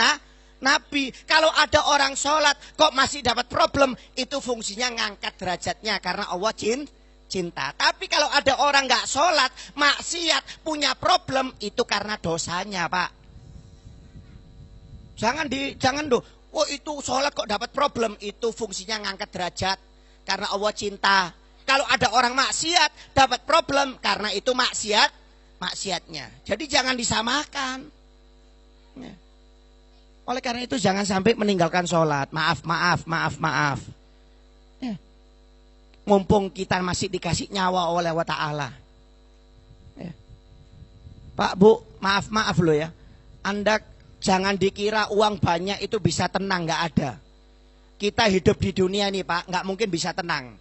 Nabi. Kalau ada orang sholat kok masih dapat problem, itu fungsinya ngangkat derajatnya. Karena Allah cinta. Tapi kalau ada orang nggak sholat, maksiat, punya problem, itu karena dosanya, Pak. Jangan oh itu sholat kok dapat problem, itu fungsinya ngangkat derajat. Karena Allah cinta. Kalau ada orang maksiat dapat problem, karena itu maksiatnya. Jadi jangan disamakan. Ya. Oleh karena itu jangan sampai meninggalkan sholat. Maaf. Ya. Mumpung kita masih dikasih nyawa oleh Allah Ta'ala. Ya. Pak, Bu, maaf loh ya. Anda jangan dikira uang banyak itu bisa tenang, nggak ada. Kita hidup di dunia ini Pak, nggak mungkin bisa tenang.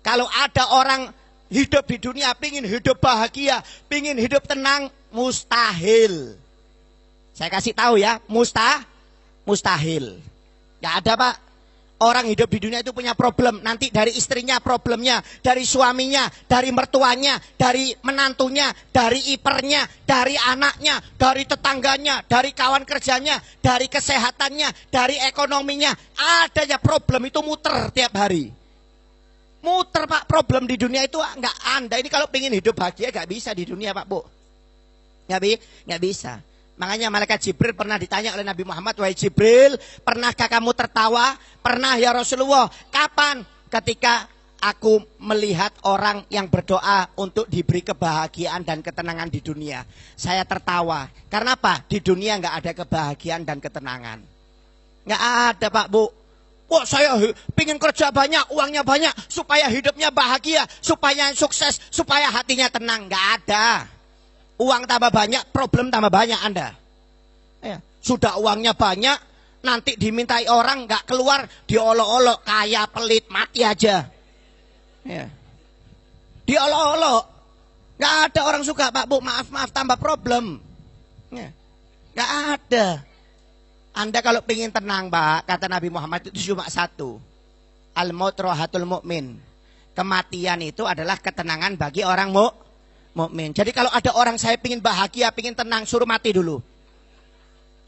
Kalau ada orang hidup di dunia, pingin hidup bahagia, pingin hidup tenang, mustahil. Saya kasih tahu ya, mustahil. Nggak ada Pak. Orang hidup di dunia itu punya problem. Nanti dari istrinya problemnya, dari suaminya, dari mertuanya, dari menantunya, dari ipernya, dari anaknya, dari tetangganya, dari kawan kerjanya, dari kesehatannya, dari ekonominya. Adanya problem itu muter tiap hari. Muter Pak, problem di dunia itu enggak. Anda ini kalau pengen hidup bahagia enggak bisa di dunia Pak, Bu. Enggak bisa. Makanya malaikat Jibril pernah ditanya oleh Nabi Muhammad, wahai Jibril, pernahkah kamu tertawa? Pernah ya Rasulullah. Kapan? Ketika aku melihat orang yang berdoa untuk diberi kebahagiaan dan ketenangan di dunia. Saya tertawa. Karena apa? Di dunia nggak ada kebahagiaan dan ketenangan. Nggak ada Pak, Bu. Wah, saya pingin kerja banyak, uangnya banyak, supaya hidupnya bahagia, supaya sukses, supaya hatinya tenang. Nggak ada. Uang tambah banyak, problem tambah banyak Anda. Ya, sudah uangnya banyak, nanti dimintai orang nggak keluar, diolok-olok, kaya, pelit, mati aja. Ya. Diolok-olok, nggak ada orang suka Pak, Bu, maaf tambah problem. Ya. Nggak ada. Anda kalau pengen tenang Pak, kata Nabi Muhammad itu cuma satu. Al-maut rohatul mu'min. Kematian itu adalah ketenangan bagi orang mukmin. Jadi kalau ada orang saya pingin bahagia, pingin tenang, suruh mati dulu.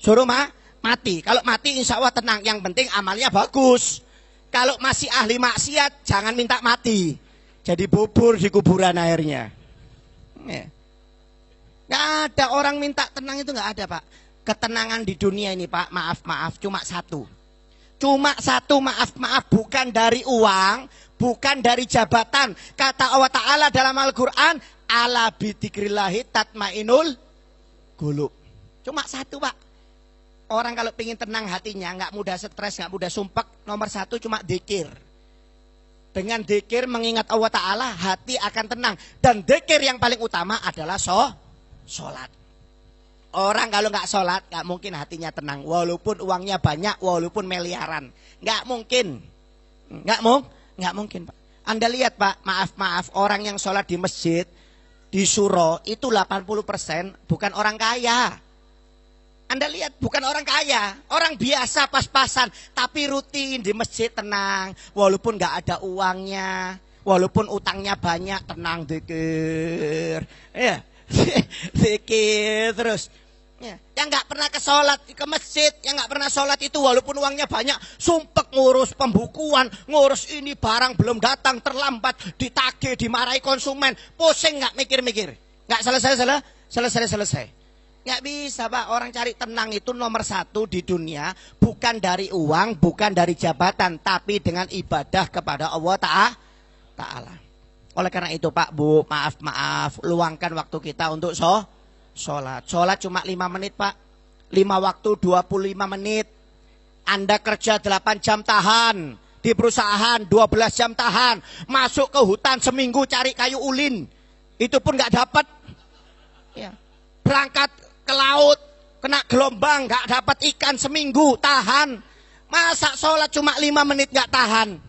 Suruh mati. Kalau mati insya Allah tenang. Yang penting amalnya bagus. Kalau masih ahli maksiat, jangan minta mati. Jadi bubur di kuburan airnya. Ya. Nggak ada orang minta tenang itu nggak ada Pak. Ketenangan di dunia ini Pak, maaf, cuma satu. Cuma satu, maaf, bukan dari uang, bukan dari jabatan. Kata Allah Ta'ala dalam Al-Quran, ala bidzikrillahi tatmainul qulub. Cuma satu Pak. Orang kalau pengen tenang hatinya, nggak mudah stres, nggak mudah sumpek, nomor satu cuma dzikir. Dengan dzikir mengingat Allah Ta'ala, hati akan tenang. Dan dzikir yang paling utama adalah sholat. Orang kalau nggak sholat, nggak mungkin hatinya tenang. Walaupun uangnya banyak, walaupun miliaran. Nggak mungkin. Nggak mungkin Pak. Anda lihat Pak, maaf, orang yang sholat di masjid, di suro, itu 80% bukan orang kaya. Anda lihat, bukan orang kaya. Orang biasa pas-pasan, tapi rutin di masjid tenang. Walaupun nggak ada uangnya, walaupun utangnya banyak, tenang, dzikir. Ya. Zikir terus ya. Yang nggak pernah ke masjid, yang nggak pernah sholat itu walaupun uangnya banyak, sumpek ngurus pembukuan, ngurus ini barang belum datang, terlambat, ditagih, dimarahi konsumen, pusing nggak mikir-mikir, nggak selesai. Nggak bisa Pak. Orang cari tenang itu nomor satu di dunia, bukan dari uang, bukan dari jabatan, tapi dengan ibadah kepada Allah Ta'ala. Oleh karena itu Pak, Bu, maaf, luangkan waktu kita untuk sholat. Sholat cuma 5 menit Pak. 5 waktu 25 menit. Anda kerja 8 jam tahan. Di perusahaan 12 jam tahan. Masuk ke hutan seminggu cari kayu ulin. Itu pun gak dapat. Ya. Berangkat ke laut, kena gelombang, gak dapat ikan seminggu, tahan. Masa sholat cuma 5 menit gak tahan?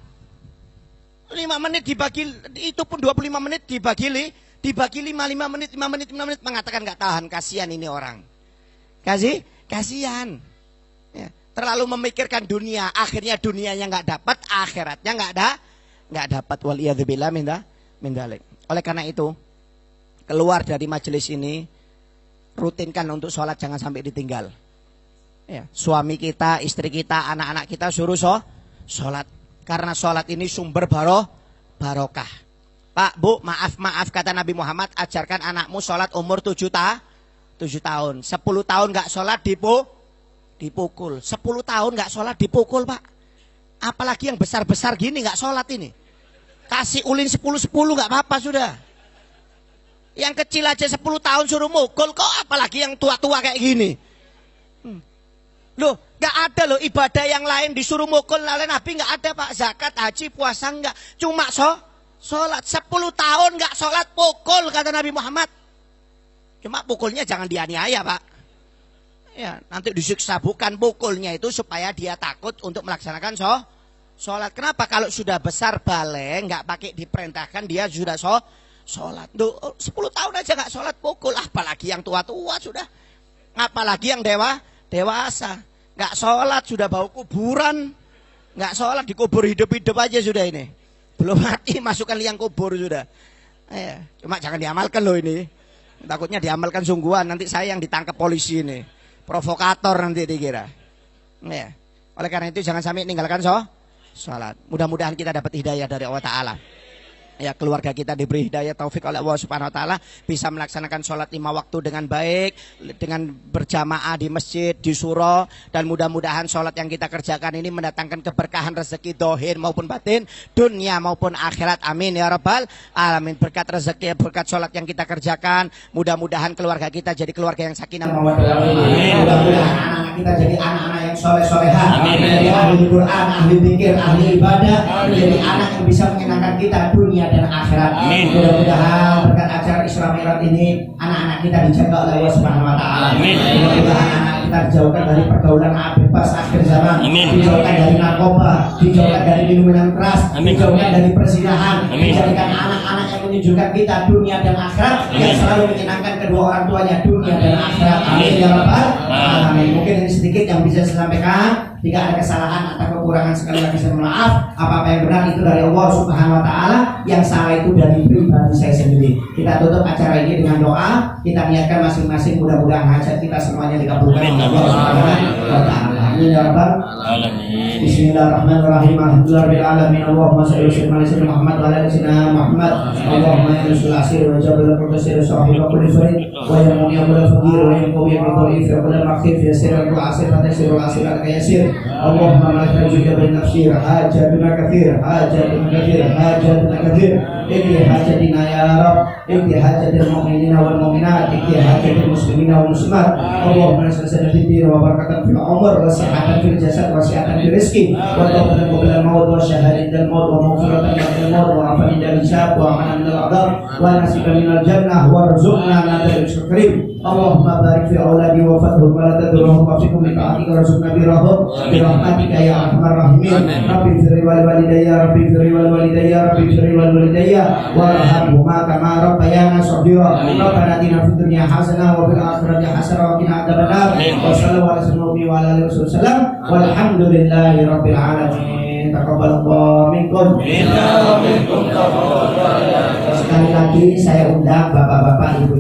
5 menit dibagi, itu pun 25 menit dibagi 5 menit mengatakan nggak tahan. Kasihan ini orang. Kasihan. Ya, terlalu memikirkan dunia, akhirnya dunianya nggak dapat, akhiratnya nggak dapat. Waliyadzubillah min dzalik. Oleh karena itu, keluar dari majelis ini, rutinkan untuk sholat, jangan sampai ditinggal. Ya, suami kita, istri kita, anak-anak kita suruh sholat. Karena sholat ini sumber barokah. Pak, Bu, maaf, kata Nabi Muhammad, ajarkan anakmu sholat umur 7 tahun. 10 tahun gak sholat dipukul. 10 tahun gak sholat dipukul Pak. Apalagi yang besar-besar gini gak sholat ini. Kasih ulin 10-10 gak apa-apa sudah. Yang kecil aja 10 tahun suruh mukul, kok apalagi yang tua-tua kayak gini. Loh, gak ada loh ibadah yang lain disuruh mukul oleh Nabi, gak ada Pak. Zakat, haji, puasa enggak. Cuma Sholat 10 tahun nggak sholat, pukul kata Nabi Muhammad. Cuma pukulnya jangan dianiaya Pak. Ya, nanti disiksa. Bukan, pukulnya itu supaya dia takut untuk melaksanakan sholat. Kenapa? Kalau sudah besar balik, nggak pakai diperintahkan, dia sudah sholat. Duh, 10 tahun aja nggak sholat, pukul. Apalagi yang tua-tua sudah. Apalagi yang dewasa. Nggak sholat, sudah bau kuburan. Nggak sholat, dikubur hidup-hidup aja sudah ini. Belum mati, masukkan liang kubur sudah. Cuma jangan diamalkan loh ini. Takutnya diamalkan sungguhan, nanti saya yang ditangkap polisi ini. Provokator nanti dikira. Ya. Oleh karena itu jangan sampai meninggalkan sholat. Mudah-mudahan kita dapat hidayah dari Allah Ta'ala. Ya, keluarga kita diberi hidayah taufik oleh Allah Subhanahu wa taala, bisa melaksanakan sholat 5 waktu dengan baik, dengan berjamaah di masjid, di suro, dan mudah-mudahan sholat yang kita kerjakan ini mendatangkan keberkahan rezeki dohir maupun batin, dunia maupun akhirat. Amin ya rabbal alamin. Berkat rezeki, berkat sholat yang kita kerjakan, mudah-mudahan keluarga kita jadi keluarga yang sakinah. Mudah-mudahan anak-anak kita jadi anak-anak yang soleh-solehan, menjadi ahli Quran, ahli zikir, ahli ibadah, menjadi anak yang bisa menyenangkan kita dunia dan akhirat. Mudah-mudahan berkat acara Isra Mi'raj ini anak-anak kita dijaga oleh Allah Subhanahu wa taala. Mudah-mudahan anak kita dijauhkan dari pergaulan bebas akhir zaman, dijauhkan dari narkoba, dijauhkan dari minuman keras, dijauhkan dari perzinahan, dijadikan anak-anak yang menunjukkan kita dunia dan akhirat, yang selalu menyenangkan kedua orang tuanya dunia dan akhirat. Amin ya rabbal alamin. Mungkin ini sedikit yang bisa saya sampaikan. Jika ada kesalahan atau kekurangan, sekali lagi saya mohon maaf. Apa-apa yang benar itu dari Allah Subhanahu wa taala, yang salah itu dari pribadi saya sendiri. Kita tutup acara ini dengan doa. Kita niatkan masing-masing, mudah-mudahan hajat kita semuanya dikabulkan oleh Allah Subhanahu wa taala. Amin ya rabbal alamin. Bismillahirrahmanirrahim. Alhamdulillahirabbil alamin. Allahumma shalli wa sallim ala sayyidina Muhammad wa ala ali sayyidina Muhammad. Allahumma ya rasul asir wa jabal qudusir sahibul kulli farid wa ya mu'minul faqir wa ya qawiyul dhaif wa la makhif ya sirrul asir wa tasirul asir al-yasir. Allahumma malakal juga bin nafsir hajatuna kathir ikli hajatina ya Rabb, ikli hajatil mu'minina wal mu'minat, ikli hajatil muslimina wal muslimat. Allahumma sallallahu alaihi wa barakatan fil umur wa sihatan fil jasad wa sihatan fil rizki wa tawbatan qabla al-maut wa syahadatal maut wa maghfiratan ba'da al-maut wa afan dari syab wa amanan minal adab wa nasiban minal jannah wa rzuqna nadal syukrim. Allahumma barik fi auladi wa fathum wa la tadurruhum wa fikum bi ta'atika wa rzuqna birahum bi rahmatika ya arhamar rahimin. Rabbi firri wal walidayya, rabbi firri wal walidayya, rabbi firri wal walidayya warhamhuma kama rabbayana shaghira. Rabbana atina fid dunya hasanah wa fil akhirati hasanah wa qina adzabannar. Wa sallallahu alaihi wa alihi wasallam walhamdulillahi rabbil alamin. Taqabbalallahu minkum. Sekali lagi saya undang bapak-bapak, ibu